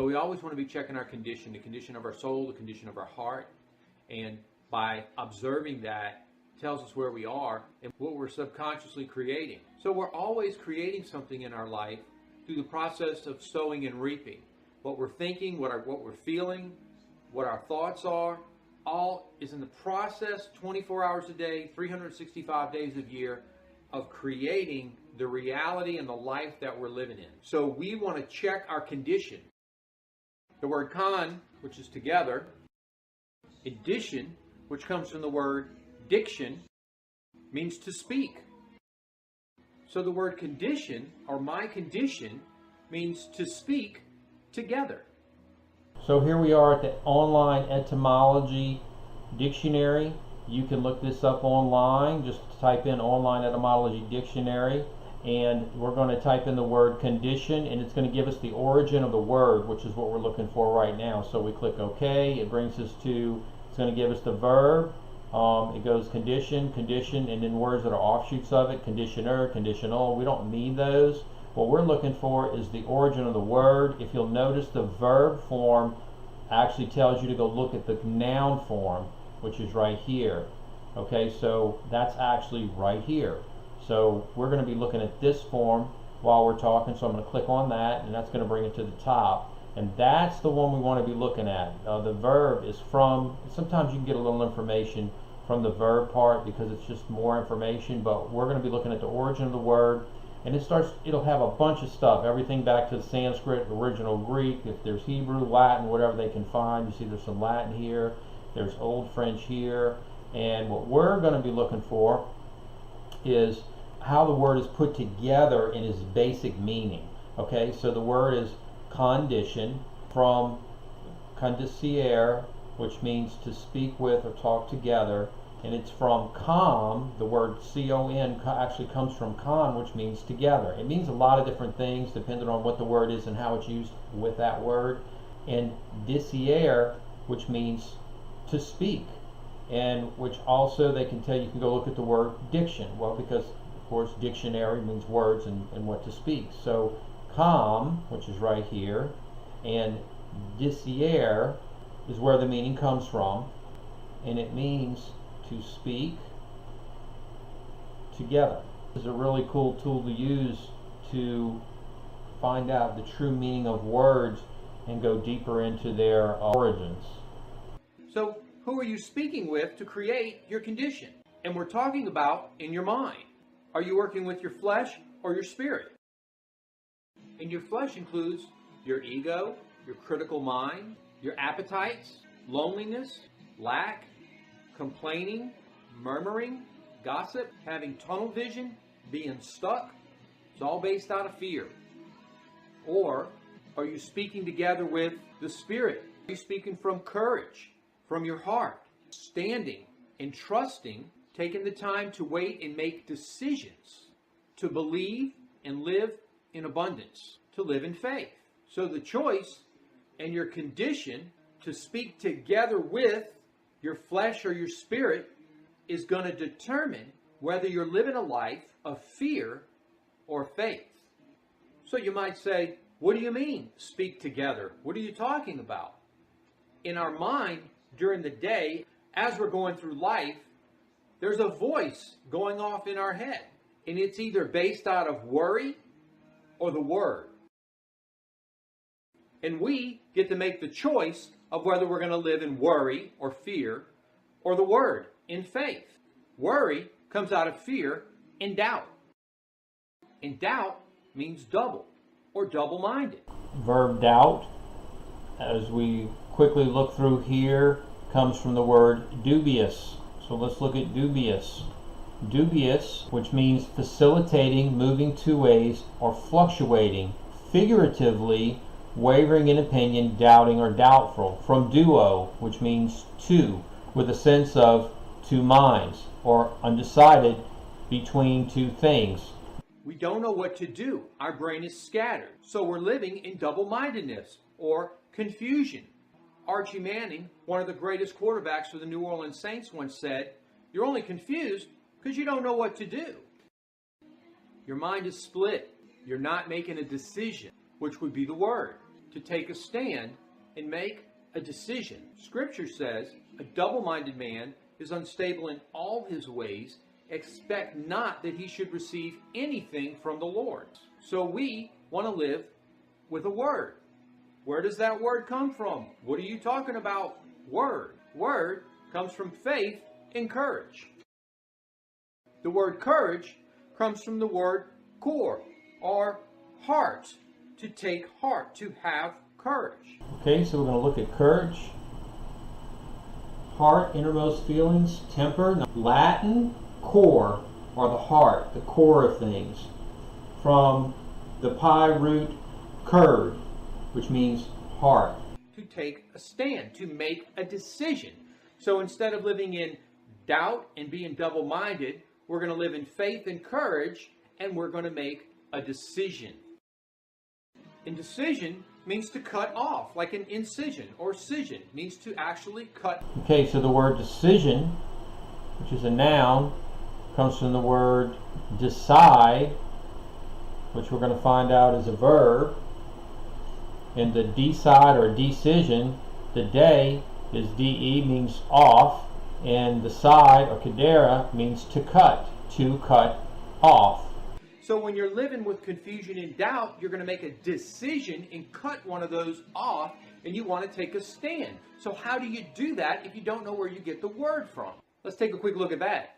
So we always want to be checking our condition, the condition of our soul, the condition of our heart. And by observing that, tells us where we are and what we're subconsciously creating. So we're always creating something in our life through the process of sowing and reaping. What we're thinking, what we're feeling, what our thoughts are, all is in the process 24 hours a day, 365 days a year of creating the reality and the life that we're living in. So we want to check our condition. The word con, which is together, addition, which comes from the word diction, means to speak. So the word condition, or my condition, means to speak together. So here we are at the online etymology dictionary. You can look this up online. Just type in online etymology dictionary, and we're going to type in the word condition, and it's going to give us the origin of the word, which is what we're looking for right now. So we click OK. It brings us to, it's going to give us the verb. It goes condition, condition, and then words that are offshoots of it, conditioner, conditional. We don't need those. What we're looking for is the origin of the word. If you'll notice, the verb form actually tells you to go look at the noun form, which is right here. Okay, so that's actually right here. So we're going to be looking at this form while we're talking, so I'm going to click on that, and that's going to bring it to the top. And that's the one we want to be looking at. The verb is from, sometimes you can get a little information from the verb part because it's just more information, but we're going to be looking at the origin of the word. And it'll have a bunch of stuff, everything back to the Sanskrit, original Greek, if there's Hebrew, Latin, whatever they can find. You see there's some Latin here, there's Old French here. And what we're going to be looking for is how the word is put together in its basic meaning. Okay, so the word is condition, from condiciere, which means to speak with or talk together, and it's from com. The word con actually comes from con, which means together. It means a lot of different things depending on what the word is and how it's used with that word. And diciere, which means to speak, and which also they can tell you can go look at the word diction. Well, because of course dictionary means words and what to speak. So com, which is right here, and diciere is where the meaning comes from, and it means to speak together. It's a really cool tool to use to find out the true meaning of words and go deeper into their origins. So who are you speaking with to create your condition? And we're talking about in your mind. Are you working with your flesh or your spirit? And your flesh includes your ego, your critical mind, your appetites, loneliness, lack, complaining, murmuring, gossip, having tunnel vision, being stuck. It's all based out of fear. Or are you speaking together with the Spirit? Are you speaking from courage, from your heart, standing and trusting, taking the time to wait and make decisions, to believe and live in abundance, to live in faith? So the choice and your condition to speak together with your flesh or your spirit is going to determine whether you're living a life of fear or faith. So you might say, what do you mean, speak together? What are you talking about? In our mind, during the day, as we're going through life, there's a voice going off in our head. And it's either based out of worry or the Word. And we get to make the choice of whether we're going to live in worry or fear or the Word in faith. Worry comes out of fear and doubt. And doubt means double or double-minded. Verb doubt, as we quickly look through here, comes from the word dubious. So let's look at dubious. Dubious, which means facilitating, moving two ways, or fluctuating. Figuratively, wavering in opinion, doubting, or doubtful. From duo, which means two, with a sense of two minds, or undecided between two things. We don't know what to do. Our brain is scattered. So we're living in double-mindedness or confusion. Archie Manning, one of the greatest quarterbacks for the New Orleans Saints, once said, "You're only confused because you don't know what to do." Your mind is split. You're not making a decision, which would be the Word. to take a stand and make a decision. Scripture says, a double-minded man is unstable in all his ways. Expect not that he should receive anything from the Lord. So we want to live with a word. Where does that word come from? What are you talking about? Word. Word comes from faith and courage. The word courage comes from the word core, or heart, to take heart, to have courage. Okay, so we're going to look at courage, heart, innermost feelings, temper. Latin, core, or the heart, the core of things, from the Pi root curd, which means heart. To take a stand, to make a decision. So instead of living in doubt and being double-minded, we're going to live in faith and courage, and we're going to make a decision. Indecision means to cut off, like an incision or scission, means to actually cut. Okay, so the word decision, which is a noun, comes from the word decide, which we're going to find out is a verb. And the decide or decision, the day is de, means off, and the side or kadera means to cut off. So when you're living with confusion and doubt, you're going to make a decision and cut one of those off, and you want to take a stand. So how do you do that if you don't know where you get the word from? Let's take a quick look at that.